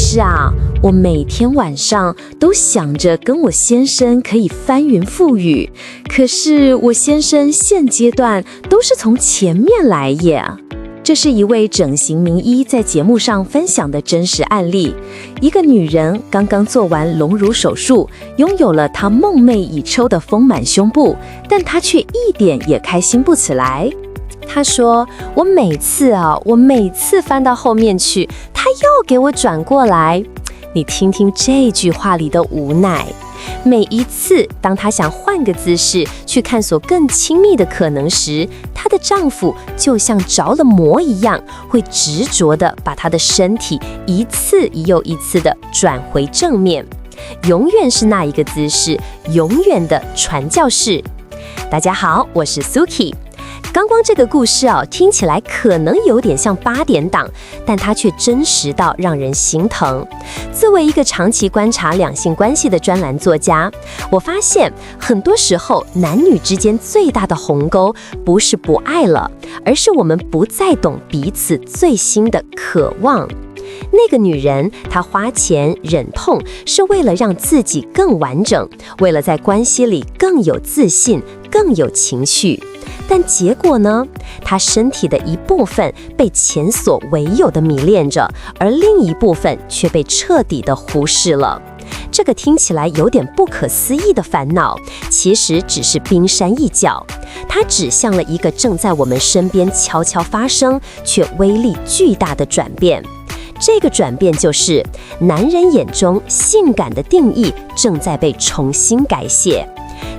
是啊，我每天晚上都想着跟我先生可以翻云覆雨，可是我先生现阶段都是从前面来耶。这是一位整形名医在节目上分享的真实案例。一个女人刚刚做完隆乳手术，拥有了她梦寐以求的丰满胸部，但她却一点也开心不起来。她说：我每次翻到后面去，她又给我转过来。你听听这句话里的无奈。每一次当她想换个姿势去探索更亲密的可能时，她的丈夫就像着了魔一样，会执着地把她的身体一次又一次地转回正面，永远是那一个姿势，永远的传教士。大家好，我是 Suki。刚刚这个故事听起来可能有点像8点档，但它却真实到让人心疼。作为一个长期观察两性关系的专栏作家，我发现很多时候男女之间最大的鸿沟不是不爱了，而是我们不再懂彼此最新的渴望。那个女人，她花钱忍痛，是为了让自己更完整，为了在关系里更有自信，更有情绪。但结果呢？她身体的一部分被前所未有的迷恋着，而另一部分却被彻底的忽视了。这个听起来有点不可思议的烦恼，其实只是冰山一角。它指向了一个正在我们身边悄悄发生，却威力巨大的转变。这个转变就是男人眼中性感的定义正在被重新改写。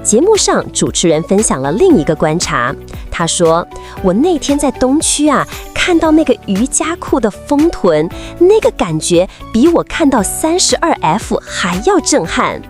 节目上主持人分享了另一个观察，他说：我那天在东区看到那个瑜伽裤的丰臀，那个感觉比我看到 32F 还要震撼。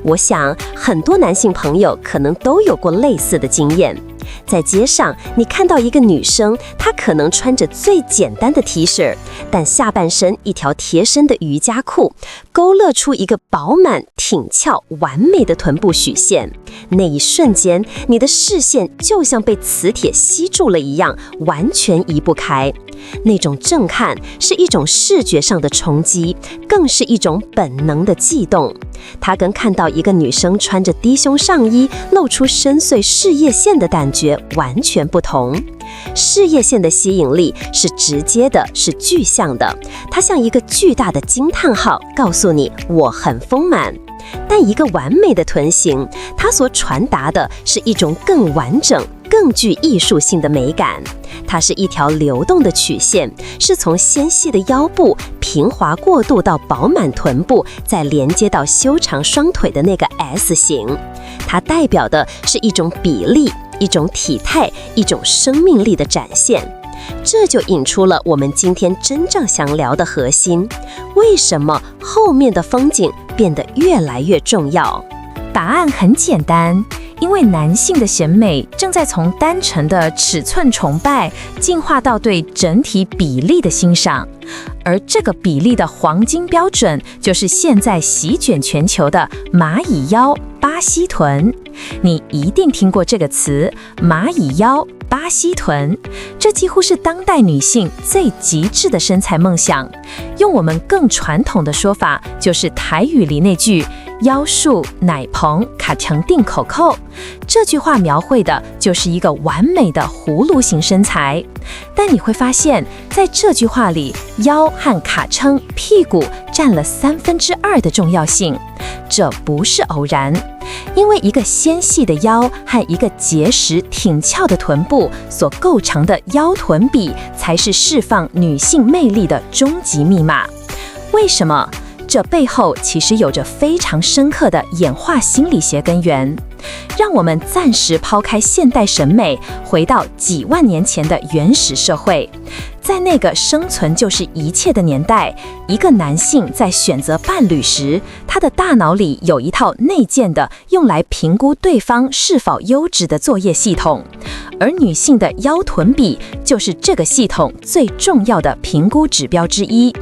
我想很多男性朋友可能都有过类似的经验。在街上，你看到一个女生，她可能穿着最简单的 T 恤，但下半身一条贴身的瑜伽裤，勾勒出一个饱满、挺翘、完美的臀部曲线。那一瞬间，你的视线就像被磁铁吸住了一样，完全移不开。那种震撼是一种视觉上的冲击，更是一种本能的悸动。它跟看到一个女生穿着低胸上衣，露出深邃事业线的感觉完全不同。事业线的吸引力是直接的，是具象的，它像一个巨大的惊叹号，告诉你我很丰满。但一个完美的臀型，它所传达的是一种更完整、更具艺术性的美感。它是一条流动的曲线，是从纤细的腰部平滑过渡到饱满臀部，再连接到修长双腿的那个 S 型。它代表的是一种比例，一种体态，一种生命力的展现。这就引出了我们今天真正想聊的核心：为什么后面的风景变得越来越重要？答案很简单，因为男性的审美正在从单纯的尺寸崇拜进化到对整体比例的欣赏，而这个比例的黄金标准就是现在席卷全球的蚂蚁腰、巴西臀。你一定听过这个词，蚂蚁腰、巴西臀，这几乎是当代女性最极致的身材梦想。用我们更传统的说法，就是台语里那句腰束奶棚卡成定口扣，这句话描绘的就是一个完美的葫芦形身材。但你会发现，在这句话里，腰和卡称屁股占了2/3的重要性。这不是偶然，因为一个纤细的腰和一个结实挺翘的臀部所构成的腰臀比，才是释放女性魅力的终极密码。为什么？这背后其实有着非常深刻的演化心理学根源。让我们暂时抛开现代审美，回到几万年前的原始社会。在那个生存就是一切的年代，一个男性在选择伴侣时，他的大脑里有一套内建的用来评估对方是否优质的作业系统，而女性的腰臀比就是这个系统最重要的评估指标之一。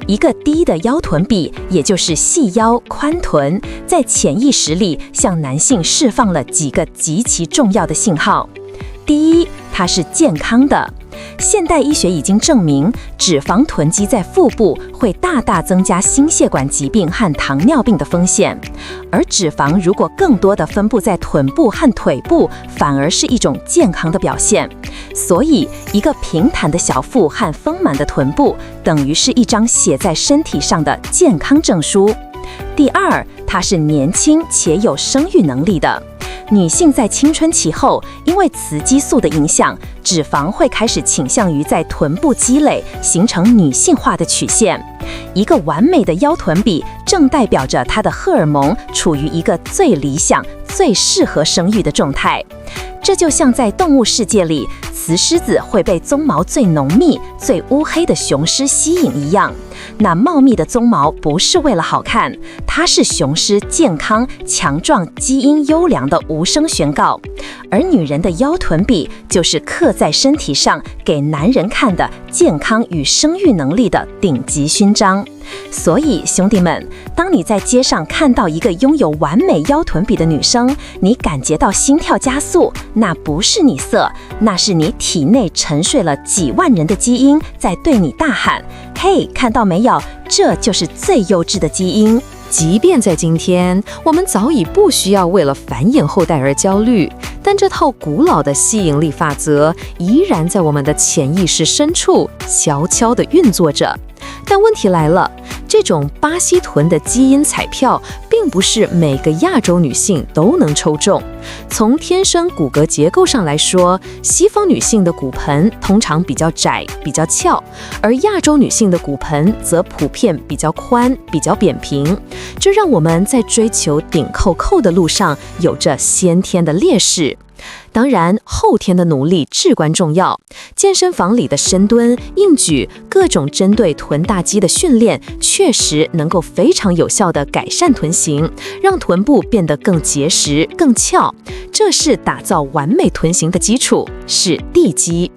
一个低的腰臀比，也就是细腰宽臀，在潜意识里向男性释放了几个极其重要的信号。第一，它是健康的。现代医学已经证明，脂肪囤积在腹部会大大增加心血管疾病和糖尿病的风险，而脂肪如果更多的分布在臀部和腿部，反而是一种健康的表现。所以，一个平坦的小腹和丰满的臀部，等于是一张写在身体上的健康证书。第二，它是年轻且有生育能力的。女性在青春期后，因为雌激素的影响，脂肪会开始倾向于在臀部积累，形成女性化的曲线。一个完美的腰臀比，正代表着她的荷尔蒙处于一个最理想、最适合生育的状态。这就像在动物世界里，雌狮子会被鬃毛最浓密、最乌黑的雄狮吸引一样。那茂密的鬃毛不是为了好看，它是雄狮健康、强壮、基因优良的无声宣告。而女人的腰臀比，就是刻在身体上给男人看的健康与生育能力的顶级勋章。所以，兄弟们，当你在街上看到一个拥有完美腰臀比的女生，你感觉到心跳加速，那不是你色，那是你体内沉睡了几万人的基因在对你大喊：嘿，看到没有？这就是最优质的基因。即便在今天，我们早已不需要为了繁衍后代而焦虑，但这套古老的吸引力法则依然在我们的潜意识深处悄悄地运作着。但问题来了，这种巴西臀的基因彩票并不是每个亚洲女性都能抽中。从天生骨骼结构上来说，西方女性的骨盆通常比较窄、比较翘，而亚洲女性的骨盆则普遍比较宽、比较扁平。这让我们在追求顶扣扣的路上有着先天的劣势。当然，后天的努力至关重要。健身房里的深蹲、硬举，各种针对臀大肌的训练，确实能够非常有效地改善臀型，让臀部变得更结实、更翘。这是打造完美臀型的基础，是地基。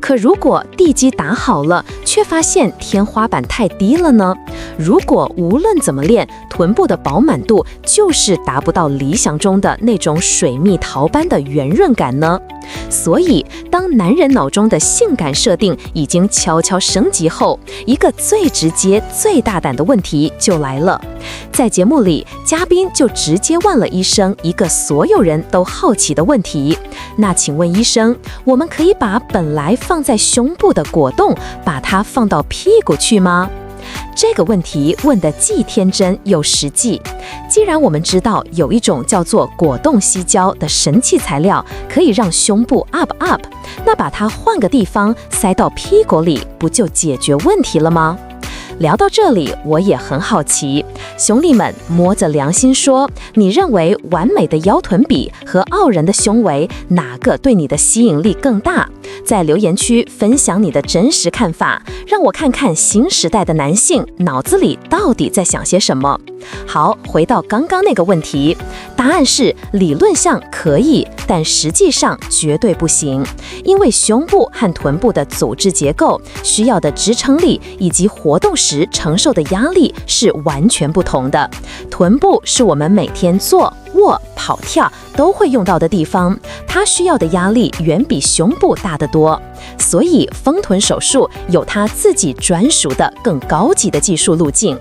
可如果地基打好了，却发现天花板太低了呢？如果无论怎么练，臀部的饱满度就是达不到理想中的那种水蜜桃般的圆润感呢？所以，当男人脑中的性感设定已经悄悄升级后，一个最直接、最大胆的问题就来了。在节目里，嘉宾就直接问了医生一个所有人都好奇的问题：那请问医生，我们可以把本来放在胸部的果冻，把它放到屁股去吗？这个问题问得既天真又实际。既然我们知道有一种叫做果冻矽胶的神奇材料，可以让胸部 up， 那把它换个地方塞到屁股里，不就解决问题了吗？聊到这里，我也很好奇，兄弟们摸着良心说，你认为完美的腰臀比和傲人的胸围，哪个对你的吸引力更大？在留言区分享你的真实看法，让我看看新时代的男性脑子里到底在想些什么。好，回到刚刚那个问题，答案是理论上可以，但实际上绝对不行，因为胸部和臀部的组织结构需要的支撑力以及活动时承受的压力是完全不同的。臀部是我们每天坐、卧、跑、跳都会用到的地方，它需要的压力远比胸部大得多。所以丰臀手术有它自己专属的更高级的技术路径。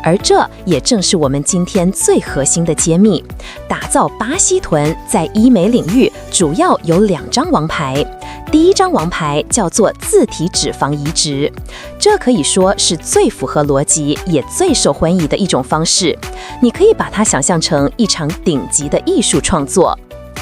而这也正是我们今天最核心的揭秘。打造巴西臀在医美领域主要有2张王牌。第一张王牌叫做自体脂肪移植，这可以说是最符合逻辑也最受欢迎的一种方式。你可以把它想象成一场顶级的艺术创作。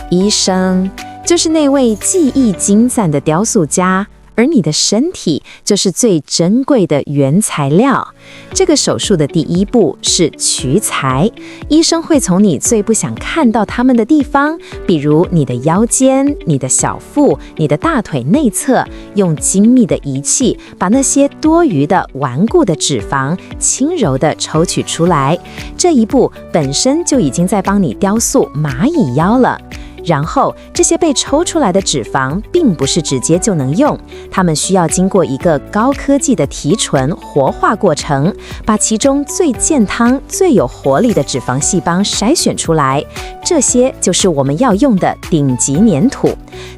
医生就是那位技艺精湛的雕塑家，而你的身体就是最珍贵的原材料。这个手术的第一步是取材，医生会从你最不想看到他们的地方，比如你的腰间、你的小腹、你的大腿内侧，用精密的仪器把那些多余的顽固的脂肪轻柔地抽取出来。这一步本身就已经在帮你雕塑蚂蚁腰了。然后这些被抽出来的脂肪并不是直接就能用，它们需要经过一个高科技的提纯活化过程，把其中最健康、最有活力的脂肪细胞筛选出来，这些就是我们要用的顶级粘土。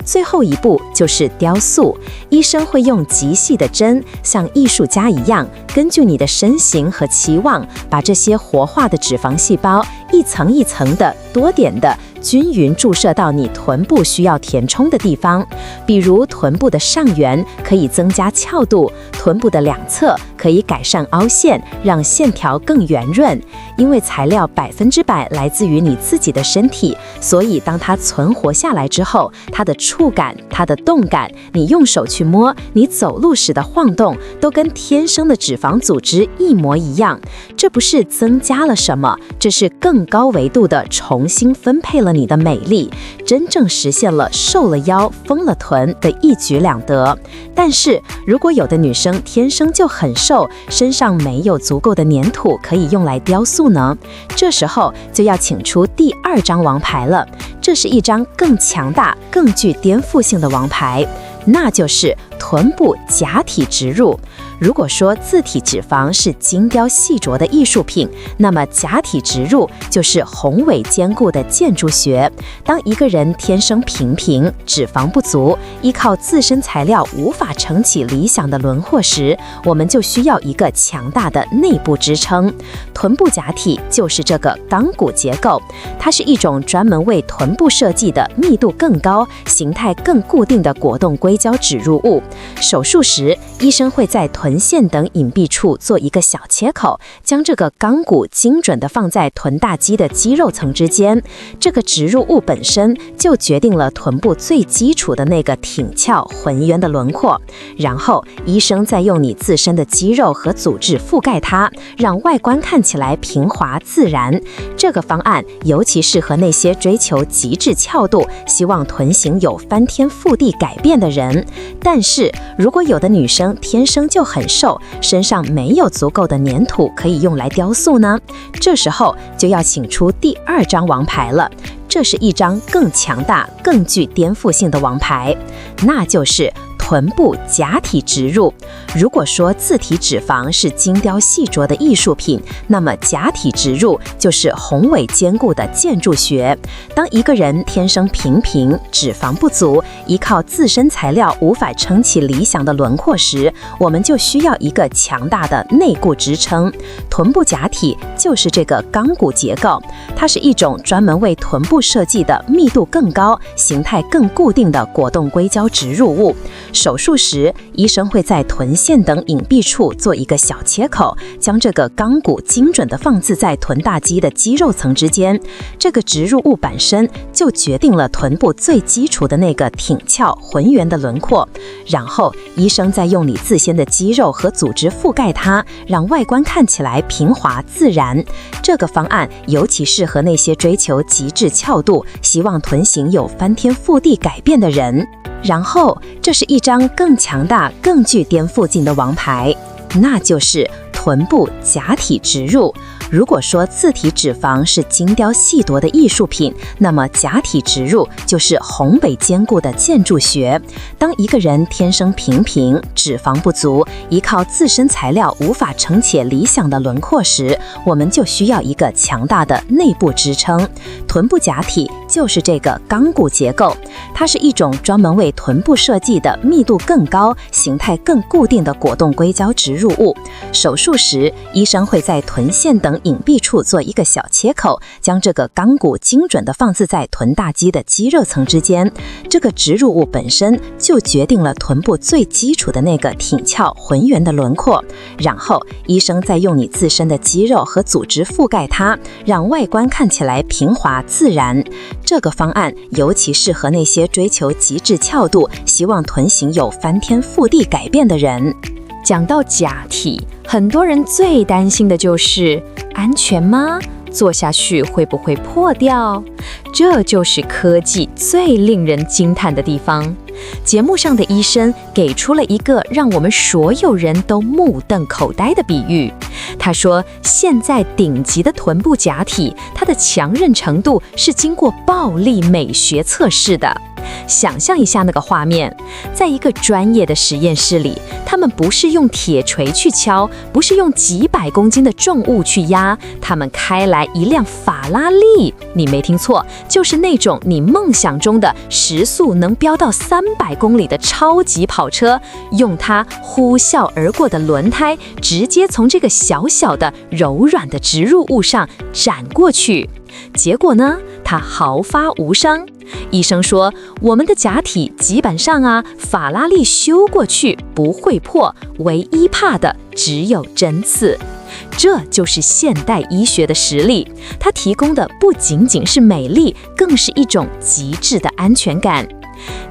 最后一步就是雕塑，医生会用极细的针，像艺术家一样，根据你的身形和期望，把这些活化的脂肪细胞一层一层的、多点的均匀注射到你臀部需要填充的地方，比如臀部的上缘可以增加翘度，臀部的两侧可以改善凹陷，让线条更圆润。因为材料100%来自于你自己的身体，所以当它存活下来之后，它的触感、它的动感，你用手去摸，你走路时的晃动，都跟天生的脂肪组织一模一样。这不是增加了什么，这是更高维度的重新分配了你的美丽，真正实现了瘦了腰、丰了臀的一举两得。但是如果有的女生天生就很瘦，身上没有足够的粘土可以用来雕塑呢，这时候就要请出第2张王牌了。这是一张更强大、更具颠覆性的王牌，那就是臀部假体植入。如果说自体脂肪是精雕细琢的艺术品，那么假体植入就是宏伟坚固的建筑学。当一个人天生平平，脂肪不足，依靠自身材料无法撑起理想的轮廓时，我们就需要一个强大的内部支撑。臀部假体就是这个钢骨结构，它是一种专门为臀部设计的密度更高、形态更固定的果冻硅胶植入物。手术时，医生会在臀线等隐蔽处做一个小切口，将这个钢骨精准地放在臀大肌的肌肉层之间。这个植入物本身就决定了臀部最基础的那个挺翘浑圆的轮廓，然后医生再用你自身的肌肉和组织覆盖它，让外观看起来平滑自然。这个方案尤其适合那些追求极致翘度、希望臀型有翻天覆地改变的人。但是如果有的女生天生就很瘦，身上没有足够的粘土可以用来雕塑呢，这时候就要请出第2张王牌了。这是一张更强大、更具颠覆性的王牌，那就是臀部假体植入。如果说自体脂肪是精雕细琢的艺术品，那么假体植入就是宏伟坚固的建筑学。当一个人天生平平，脂肪不足，依靠自身材料无法撑起理想的轮廓时，我们就需要一个强大的内部支撑。臀部假体就是这个钢骨结构，它是一种专门为臀部设计的密度更高、形态更固定的果冻硅胶植入物。手术时，医生会在臀线等隐蔽处做一个小切口，将这个钢骨精准地放置在臀大肌的肌肉层之间。这个植入物本身就决定了臀部最基础的那个挺翘浑圆的轮廓，然后医生再用你自身的肌肉和组织覆盖它，让外观看起来平滑自然。这个方案尤其适合那些追求极致翘度、希望臀型有翻天覆地改变的人。然后，这是一张更强大、更具颠覆性的王牌，那就是臀部假体植入。如果说自体脂肪是精雕细琢的艺术品，那么假体植入就是宏伟坚固的建筑学。当一个人天生平平，脂肪不足，依靠自身材料无法撑起理想的轮廓时，我们就需要一个强大的内部支撑。臀部假体就是这个钢骨结构，它是一种专门为臀部设计的密度更高、形态更固定的果冻硅胶植入物。手术时，医生会在臀线等隐蔽处做一个小切口，将这个钢骨精准地放置在臀大肌的肌肉层之间。这个植入物本身就决定了臀部最基础的那个挺翘浑圆的轮廓，然后医生再用你自身的肌肉和组织覆盖它，让外观看起来平滑自然。这个方案尤其适合那些追求极致翘度、希望臀型有翻天覆地改变的人。讲到假体，很多人最担心的就是安全吗？做下去会不会破掉？这就是科技最令人惊叹的地方。节目上的医生给出了一个让我们所有人都目瞪口呆的比喻。他说，现在顶级的臀部假体，它的强韧程度是经过暴力美学测试的。想象一下那个画面，在一个专业的实验室里，他们不是用铁锤去敲，不是用几百公斤的重物去压，他们开来一辆法拉利，你没听错，就是那种你梦想中的时速能飙到300公里的超级跑车，用它呼啸而过的轮胎，直接从这个小小的柔软的植入物上斩过去。结果呢，它毫发无伤。医生说，我们的假体基本上法拉利修过去不会破，唯一怕的只有针刺。这就是现代医学的实力，它提供的不仅仅是美丽，更是一种极致的安全感。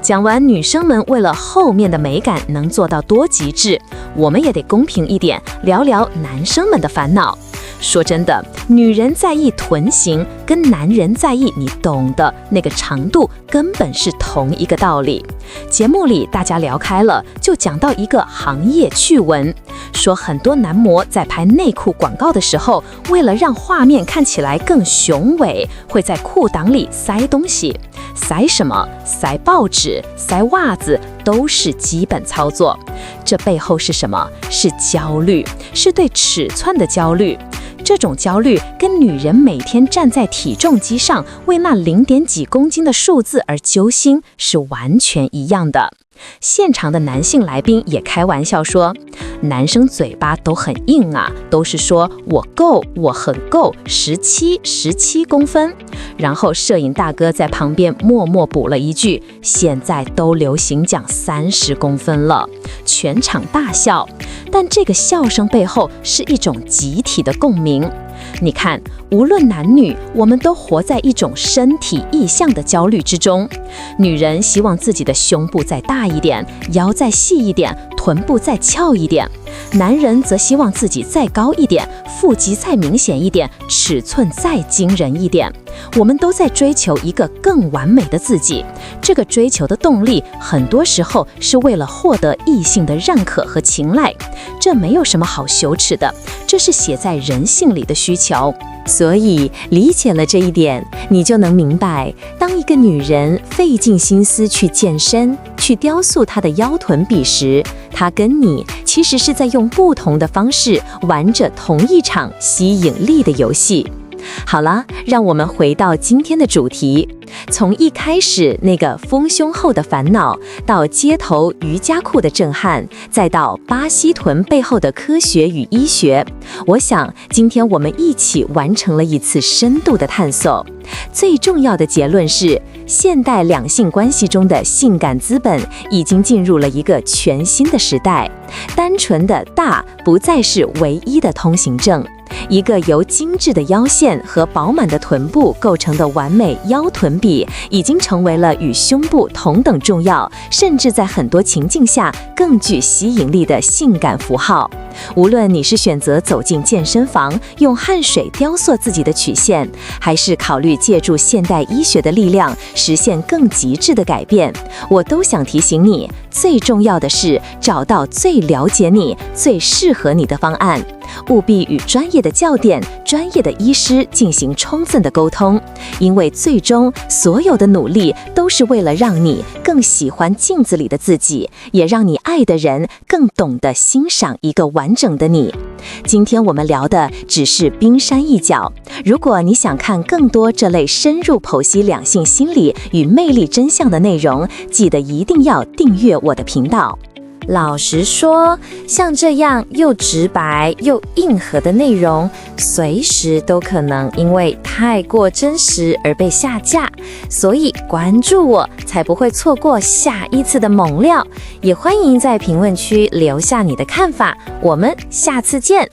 讲完女生们为了后面的美感能做到多极致，我们也得公平一点，聊聊男生们的烦恼。说真的，女人在意臀型，跟男人在意你懂的那个长度，根本是同一个道理。节目里大家聊开了，就讲到一个行业趣闻，说很多男模在拍内裤广告的时候，为了让画面看起来更雄伟，会在裤裆里塞东西。塞什么？塞报纸，塞袜子，都是基本操作。这背后是什么？是焦虑，是对尺寸的焦虑。这种焦虑跟女人每天站在体重机上为那0点几公斤的数字而揪心是完全一样的。现场的男性来宾也开玩笑说，男生嘴巴都很硬都是说我够，我很够，17公分。然后摄影大哥在旁边默默补了一句，现在都流行讲30公分了。全场大笑，但这个笑声背后是一种集体的共鸣。你看，无论男女，我们都活在一种身体意象的焦虑之中。女人希望自己的胸部再大一点，腰再细一点，臀部再翘一点；男人则希望自己再高一点，腹肌再明显一点，尺寸再惊人一点。我们都在追求一个更完美的自己，这个追求的动力很多时候是为了获得异性的认可和青睐，这没有什么好羞耻的，这是写在人性里的需求。所以理解了这一点，你就能明白，当一个女人费尽心思去健身，去雕塑她的腰臀比时，她跟你其实是在用不同的方式玩着同一场吸引力的游戏。好了，让我们回到今天的主题。从一开始那个丰胸后的烦恼，到街头瑜伽裤的震撼，再到巴西臀背后的科学与医学，我想今天我们一起完成了一次深度的探索。最重要的结论是，现代两性关系中的性感资本已经进入了一个全新的时代，单纯的大不再是唯一的通行证。一个由精致的腰线和饱满的臀部构成的完美腰臀比，已经成为了与胸部同等重要，甚至在很多情境下更具吸引力的性感符号。无论你是选择走进健身房，用汗水雕塑自己的曲线，还是考虑借助现代医学的力量实现更极致的改变，我都想提醒你，最重要的是找到最了解你、最适合你的方案。务必与专业的教练、专业的医师进行充分的沟通，因为最终所有的努力都是为了让你更喜欢镜子里的自己，也让你爱的人更懂得欣赏一个完整的你。今天我们聊的只是冰山一角，如果你想看更多这类深入剖析两性心理与魅力真相的内容，记得一定要订阅我的频道。老实说，像这样又直白又硬核的内容，随时都可能因为太过真实而被下架，所以关注我，才不会错过下一次的猛料。也欢迎在评论区留下你的看法，我们下次见。